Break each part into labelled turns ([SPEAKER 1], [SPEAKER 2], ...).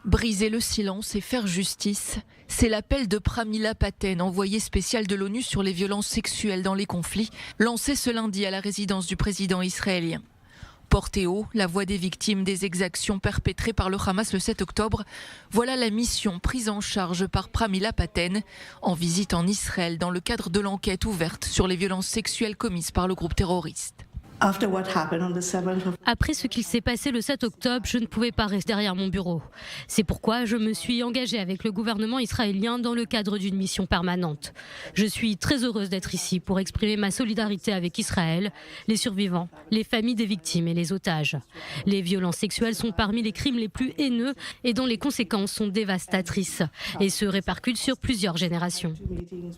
[SPEAKER 1] Briser le silence et faire justice, c'est l'appel de Pramila Patten, envoyée spéciale de l'ONU sur les violences sexuelles dans les conflits, lancé ce lundi à la résidence du président israélien. Porter haut la voix des victimes des exactions perpétrées par le Hamas le 7 octobre, voilà la mission prise en charge par Pramila Patten en visite en Israël dans le cadre de l'enquête ouverte sur les violences sexuelles commises par le groupe terroriste.
[SPEAKER 2] Après ce qu'il s'est passé le 7 octobre, je ne pouvais pas rester derrière mon bureau. C'est pourquoi je me suis engagée avec le gouvernement israélien dans le cadre d'une mission permanente. Je suis très heureuse d'être ici pour exprimer ma solidarité avec Israël, les survivants, les familles des victimes et les otages. Les violences sexuelles sont parmi les crimes les plus haineux et dont les conséquences sont dévastatrices et se répercutent sur plusieurs générations.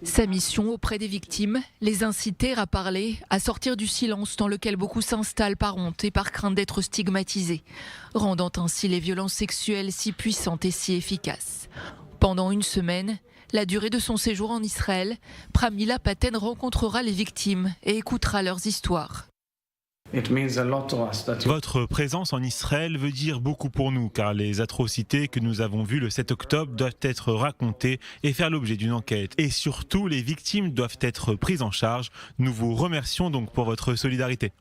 [SPEAKER 1] Sa mission auprès des victimes, les inciter à parler, à sortir du silence dans lequel beaucoup s'installent par honte et par crainte d'être stigmatisés, rendant ainsi les violences sexuelles si puissantes et si efficaces. Pendant une semaine, la durée de son séjour en Israël, Pramila Patten rencontrera les victimes et écoutera leurs histoires.
[SPEAKER 3] Votre présence en Israël veut dire beaucoup pour nous, car les atrocités que nous avons vues le 7 octobre doivent être racontées et faire l'objet d'une enquête. Et surtout, les victimes doivent être prises en charge. Nous vous remercions donc pour votre solidarité.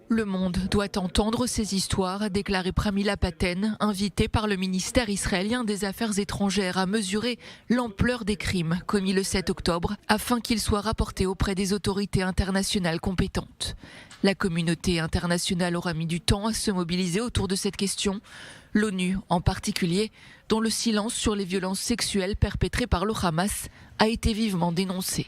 [SPEAKER 1] Le monde doit entendre ces histoires, a déclaré Pramila Patten, invitée par le ministère israélien des Affaires étrangères à mesurer l'ampleur des crimes commis le 7 octobre afin qu'ils soient rapportés auprès des autorités internationales compétentes. La communauté internationale aura mis du temps à se mobiliser autour de cette question. L'ONU, en particulier, dont le silence sur les violences sexuelles perpétrées par le Hamas a été vivement dénoncé.